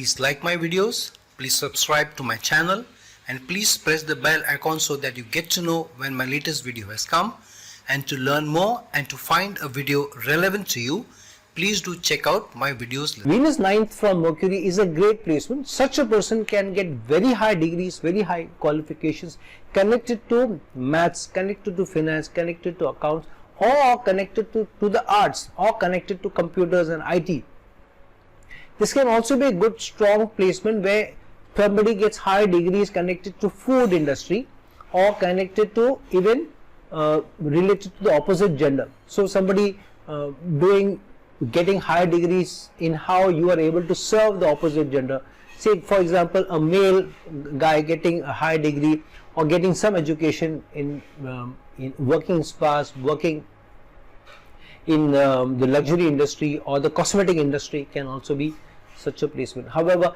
Please like my videos, please subscribe to my channel, and please press the bell icon so that you get to know when my latest video has come. And to learn more and to find a video relevant to you, please do check out my videos. Venus 9th from Mercury is a great placement. Such a person can get very high degrees, very high qualifications connected to maths, connected to finance, connected to accounts, or connected to the arts, or connected to computers and IT. This can also be a good strong placement where somebody gets high degrees connected to food industry or connected to even related to the opposite gender. So somebody getting high degrees in how you are able to serve the opposite gender. Say for example a male guy getting a high degree or getting some education in working in spas, working in the luxury industry or the cosmetic industry can also be such a placement. However,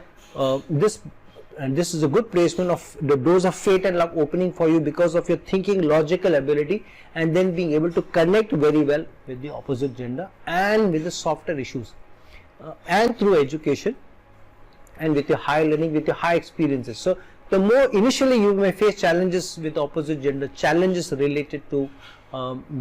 this is a good placement of the doors of fate and luck opening for you because of your thinking, logical ability, and then being able to connect very well with the opposite gender and with the softer issues, and through education and with your high learning, with your high experiences. So the more initially you may face challenges with opposite gender, challenges related to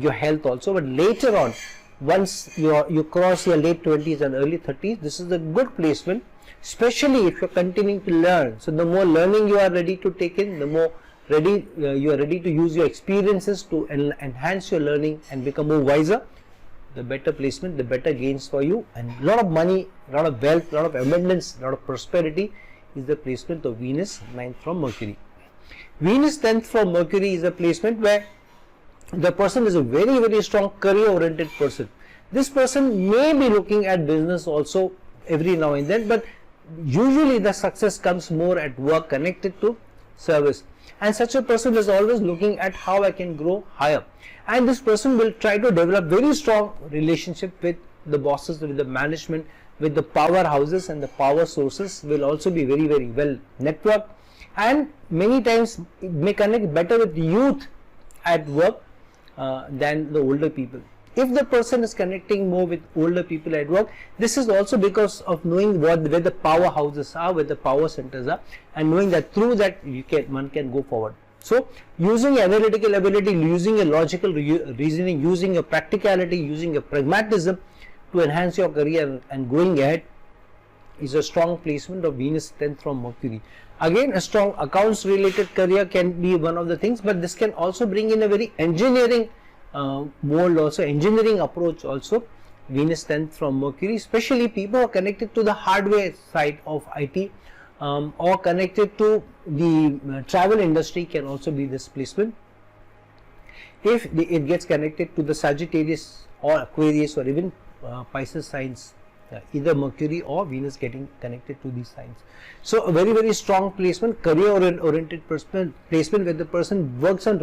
your health also, but later on, once you cross your late 20s and early 30s, this is a good placement, especially if you're continuing to learn. So the more learning you are ready to take in, the more ready you are ready to use your experiences to enhance your learning and become more wiser, the better placement, the better gains for you, and a lot of money, a lot of wealth, a lot of abundance, a lot of prosperity is the placement of Venus 9th from Mercury. Venus 10th from Mercury is a placement where the person is a very strong career oriented person. This person may be looking at business also every now and then, but usually the success comes more at work connected to service, and such a person is always looking at how I can grow higher, and this person will try to develop very strong relationship with the bosses, with the management, with the powerhouses, and the power sources will also be very well networked, and many times it may connect better with the youth at work than the older people. If the person is connecting more with older people at work, this is also because of knowing where the powerhouses are, where the power centers are, and knowing that through that one can go forward. So using your analytical ability, using your logical reasoning, using your practicality, using your pragmatism to enhance your career and going ahead is a strong placement of Venus 10th from Mercury. Again, a strong accounts related career can be one of the things, but this can also bring in a very engineering mold also, engineering approach also. Venus 10th from Mercury, especially people who are connected to the hardware side of IT or connected to the travel industry can also be this placement. If it gets connected to the Sagittarius or Aquarius or even Pisces signs, either Mercury or Venus getting connected to these signs. So a very strong placement, career oriented placement where the person works on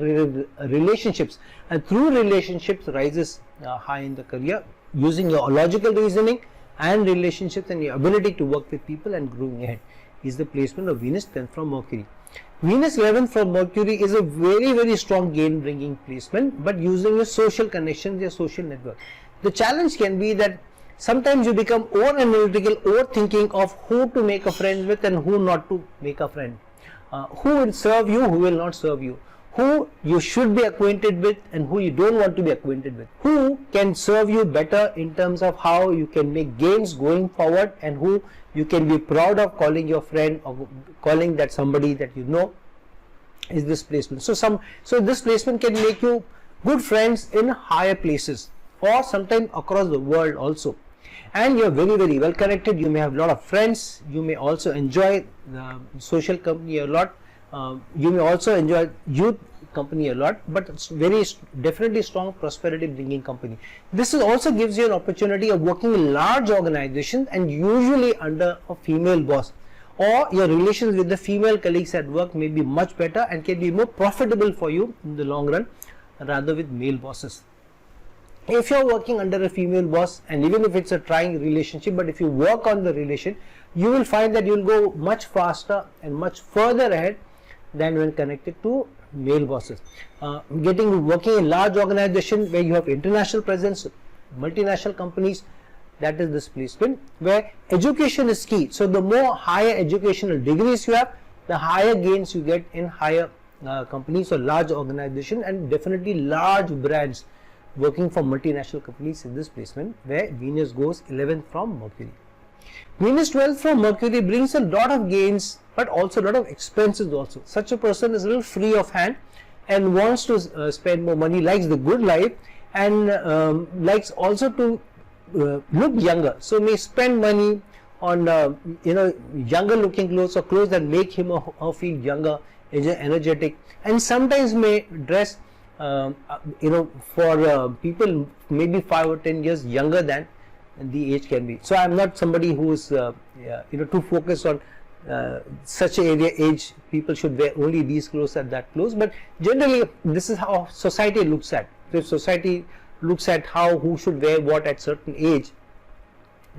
relationships, and through relationships rises high in the career using your logical reasoning and relationships and your ability to work with people and growing ahead is the placement of Venus 10th from Mercury. Venus 11th from Mercury is a very strong gain bringing placement, but using your social connections, your social network. The challenge can be that sometimes you become over analytical, overthinking of who to make a friend with and who not to make a friend, who will serve you, who will not serve you, who you should be acquainted with and who you don't want to be acquainted with, who can serve you better in terms of how you can make gains going forward, and who you can be proud of calling your friend or calling that somebody that you know is this placement. So this placement can make you good friends in higher places or sometimes across the world also. And you are very well connected. You may have a lot of friends. You may also enjoy the social company a lot. You may also enjoy youth company a lot, but it's definitely strong prosperity bringing company. This also gives you an opportunity of working in large organizations and usually under a female boss, or your relations with the female colleagues at work may be much better and can be more profitable for you in the long run rather with male bosses. If you are working under a female boss, and even if it's a trying relationship, but if you work on the relation, you will find that you will go much faster and much further ahead than when connected to male bosses. Working in large organization where you have international presence, multinational companies, that is this placement where education is key. So the more higher educational degrees you have, the higher gains you get in higher companies or large organization, and definitely large brands working for multinational companies in this placement where Venus goes 11th from Mercury. Venus 12th from Mercury brings a lot of gains but also a lot of expenses also. Such a person is a little free of hand and wants to spend more money, likes the good life, and likes also to look younger. So may spend money on younger looking clothes or clothes that make him or her feel younger, energetic, and sometimes may dress for people maybe 5 or 10 years younger than the age can be. So I am not somebody who is too focused on such a age people should wear only these clothes and that clothes, but generally this is how society looks at. So if society looks at who should wear what at certain age,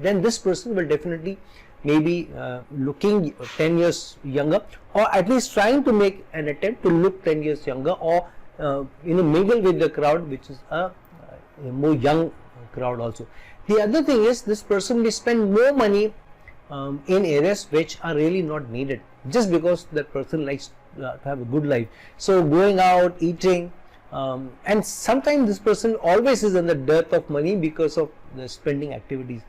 then this person will definitely maybe looking 10 years younger, or at least trying to make an attempt to look 10 years younger, or mingle with the crowd, which is a more young crowd also. The other thing is, this person may spend more money in areas which are really not needed, just because that person likes to have a good life. So going out, eating, and sometimes this person always is in the dearth of money because of the spending activities.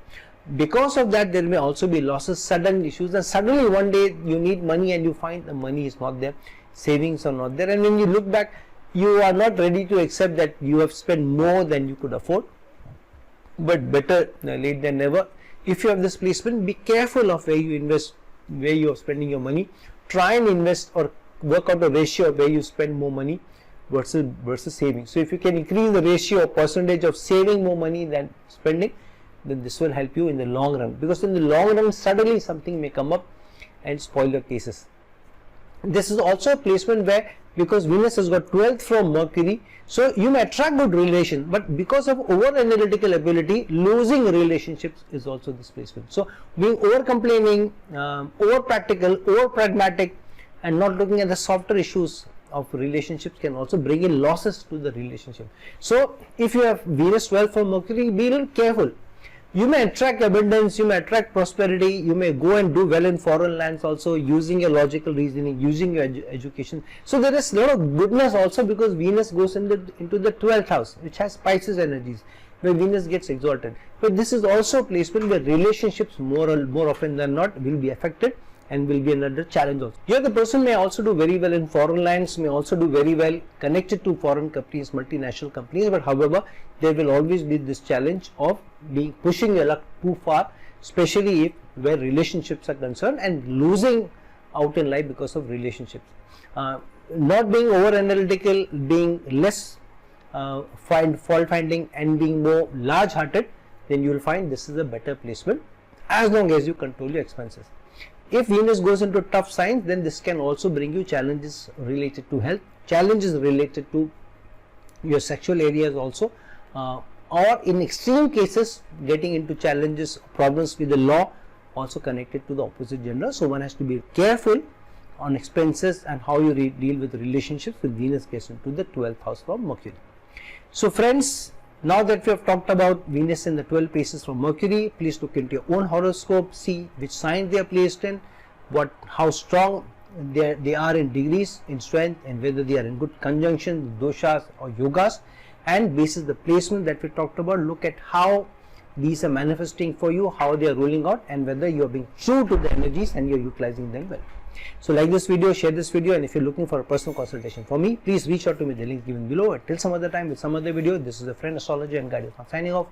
Because of that, there may also be losses, sudden issues, and suddenly one day you need money and you find the money is not there, savings are not there, and when you look back, you are not ready to accept that you have spent more than you could afford. But better late than never. If you have this placement, be careful of where you invest, where you are spending your money. Try and invest or work out a ratio of where you spend more money versus saving. So if you can increase the ratio or percentage of saving more money than spending, then this will help you in the long run, because in the long run suddenly something may come up and spoil your cases. This is also a placement where, because Venus has got 12th from Mercury, so you may attract good relations, but because of over analytical ability, losing relationships is also this placement. So being over complaining, over practical, over pragmatic, and not looking at the softer issues of relationships can also bring in losses to the relationship. So if you have Venus 12 from Mercury, be a little careful. You may attract abundance, you may attract prosperity, you may go and do well in foreign lands also, using your logical reasoning, using your education. So there is a lot of goodness also, because Venus goes into the 12th house, which has Pisces energies, where Venus gets exalted. But this is also a placement where relationships more often than not will be affected and will be another challenge also. Here the person may also do very well in foreign lands, may also do very well connected to foreign companies, multinational companies, but however there will always be this challenge of pushing your luck too far, especially where relationships are concerned, and losing out in life because of relationships. Not being over analytical, being less fault finding, and being more large hearted, then you will find this is a better placement as long as you control your expenses. If Venus goes into tough signs, then this can also bring you challenges related to health, challenges related to your sexual areas also, or in extreme cases getting into challenges, problems with the law, also connected to the opposite gender. So one has to be careful on expenses and how you deal with relationships with Venus gets into the 12th house from Mercury. So friends, now that we have talked about Venus in the 12 places from Mercury, please look into your own horoscope, see which signs they are placed in, how strong they are in degrees, in strength, and whether they are in good conjunctions, doshas or yogas, and basis the placement that we talked about, look at how these are manifesting for you, how they are rolling out, and whether you are being true to the energies and you are utilizing them well. So like this video, share this video, and if you're looking for a personal consultation for me, please reach out to me, the link given below. Until some other time with some other video, this is a friend astrologer and guide signing off.